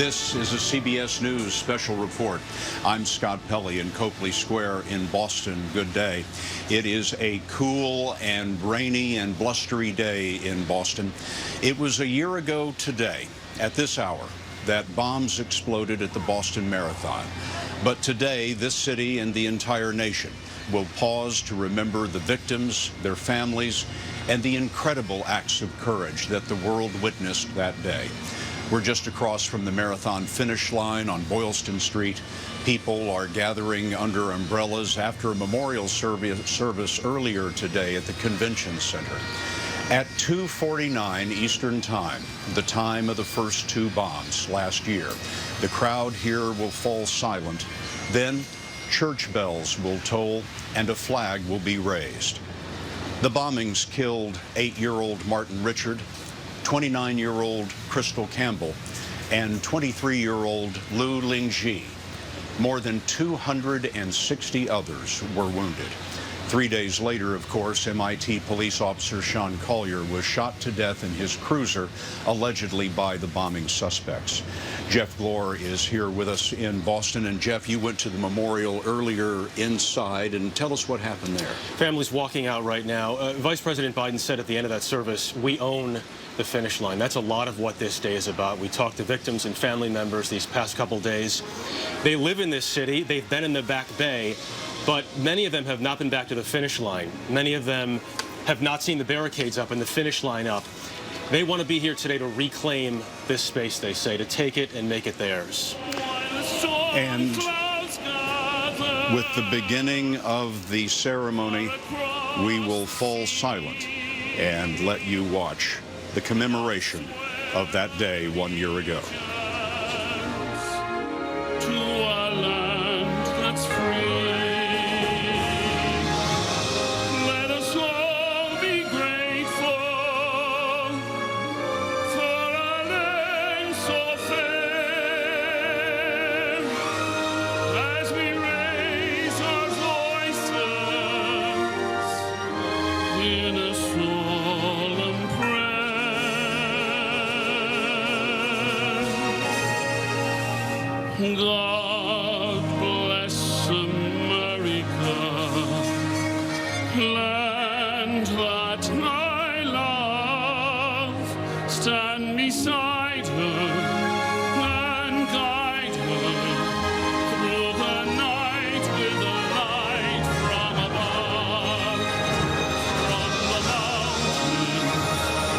This is a CBS News special report. I'm Scott Pelley in Copley Square in Boston. Good day. It is a cool and rainy and blustery day in Boston. It was a year ago today, at this hour, that bombs exploded at the Boston Marathon. But today, this city and the entire nation will pause to remember the victims, their families, and the incredible acts of courage that the world witnessed that day. We're just across from the marathon finish line on Boylston Street. People are gathering under umbrellas after a memorial service earlier today at the Convention Center. At 2:49 Eastern Time, the time of the first two bombs last year, the crowd here will fall silent. Then, church bells will toll and a flag will be raised. The bombings killed 8-year-old Martin Richard, 29-year-old Crystal Campbell, and 23-year-old Liu Lingji. More than 260 others were wounded. 3 days later, of course, MIT police officer Sean Collier was shot to death in his cruiser, allegedly by the bombing suspects. Jeff Glor is here with us in Boston. And Jeff, you went to the memorial earlier inside, and tell us what happened there. Families walking out right now. Vice President Biden said at the end of that service, we own the finish line. That's a lot of what this day is about. We talked to victims and family members these past couple days. They live in this city. They've been in the Back Bay, but many of them have not been back to the finish line. Many of them have not seen the barricades up and the finish line up. They want to be here today to reclaim this space, they say, to take it and make it theirs. And with the beginning of the ceremony, we will fall silent and let you watch the commemoration of that day 1 year ago. To a land that's free. Let us all be grateful for a name so fair. As we raise our voices in a solemn prayer. God bless America, land that I love. Stand beside her and guide her through the night with a light from above. From the mountains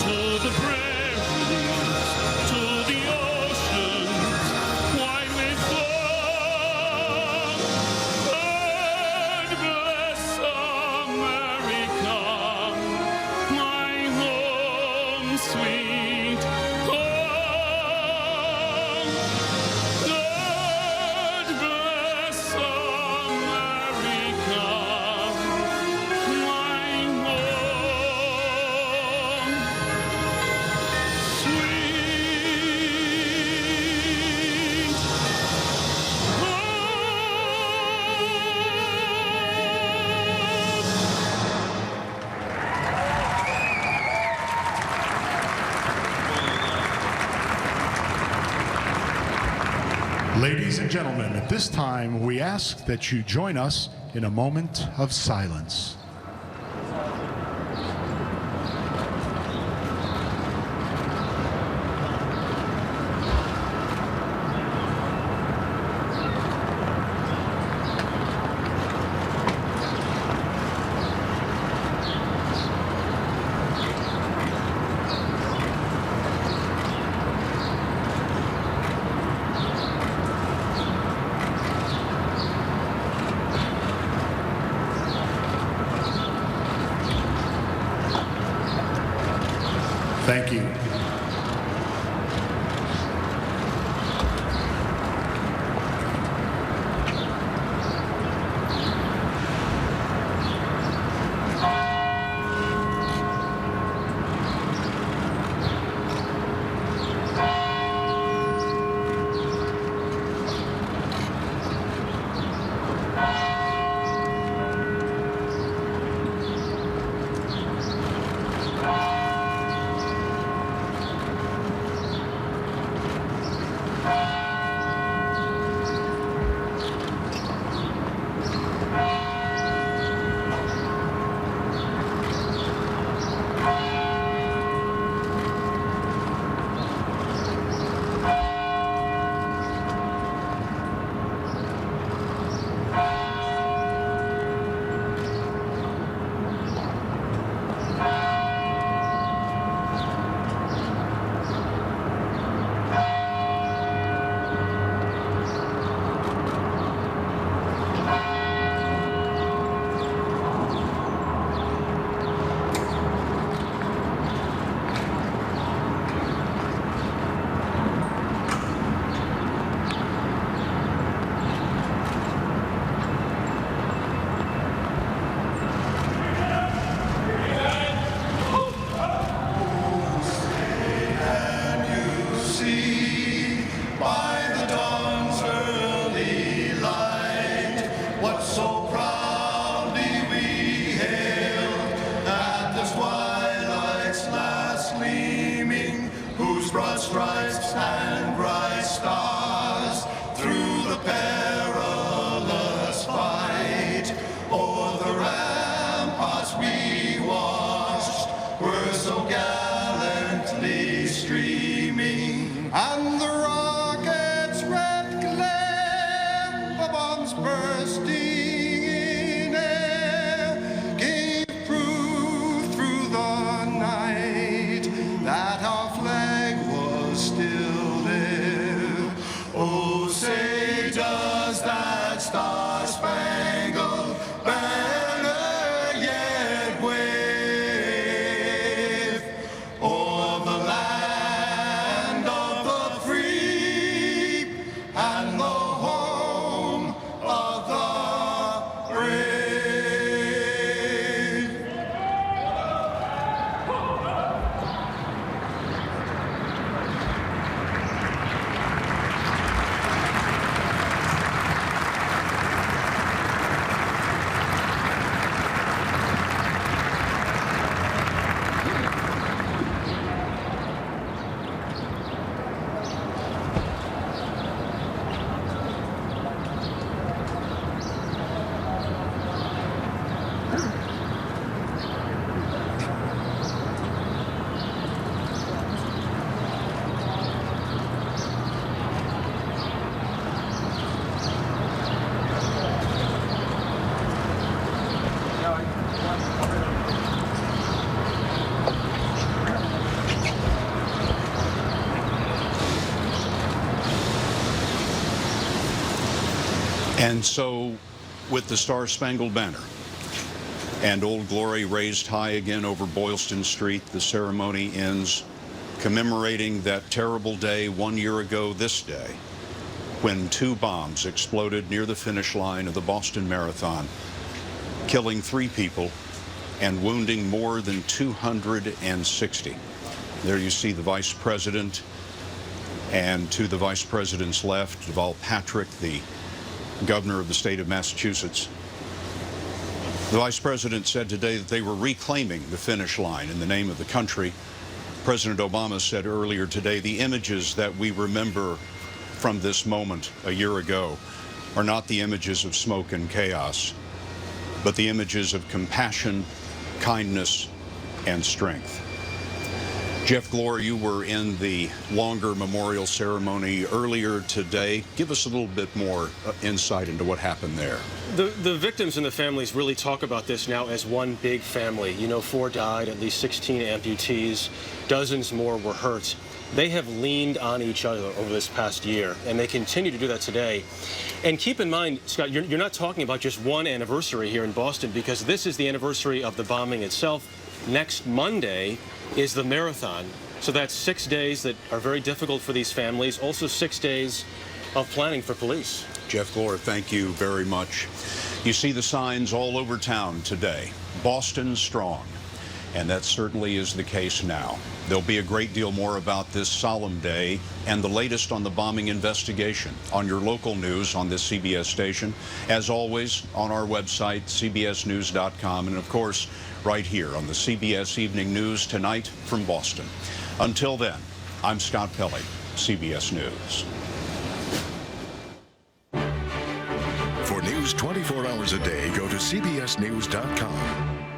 to the prairies to the ocean, white with gold. God bless America, my home sweet home. God bless America, my home sweet Ladies and gentlemen, at this time, we ask that you join us in a moment of silence. Thank you. and the rocket's red glare, the bombs bursting in air, gave proof through the night that our flag was still there. Oh, say does that star-spangled banner yet wave o'er the land of the free and the home of the brave? And so, with the Star-Spangled Banner and Old Glory raised high again over Boylston Street, the ceremony ends commemorating that terrible day 1 year ago this day when 2 bombs exploded near the finish line of the Boston Marathon, killing 3 people and wounding more than 260. There you see the Vice President, and to the Vice President's left, Deval Patrick, the Governor of the state of Massachusetts. The Vice President said today that they were reclaiming the finish line in the name of the country. President Obama said earlier today the images that we remember from this moment a year ago are not the images of smoke and chaos, but the images of compassion, kindness, and strength. Jeff Glor, you were in the longer memorial ceremony earlier today. Give us a little bit more insight into what happened there. The victims and the families really talk about this now as one big family. You know, 4 died, at least 16 amputees, dozens more were hurt. They have leaned on each other over this past year, and they continue to do that today. And keep in mind, Scott, you're not talking about just one anniversary here in Boston, because this is the anniversary of the bombing itself. Next Monday is the marathon. So that's 6 days that are very difficult for these families, also 6 days of planning for police. Jeff Glor, thank you very much. You see the signs all over town today. Boston strong. And that certainly is the case now. There'll be a great deal more about this solemn day and the latest on the bombing investigation on your local news on this CBS station. As always, on our website, cbsnews.com, and of course, right here on the CBS Evening News tonight from Boston. Until then, I'm Scott Pelley, CBS News. For news 24 hours a day, go to cbsnews.com.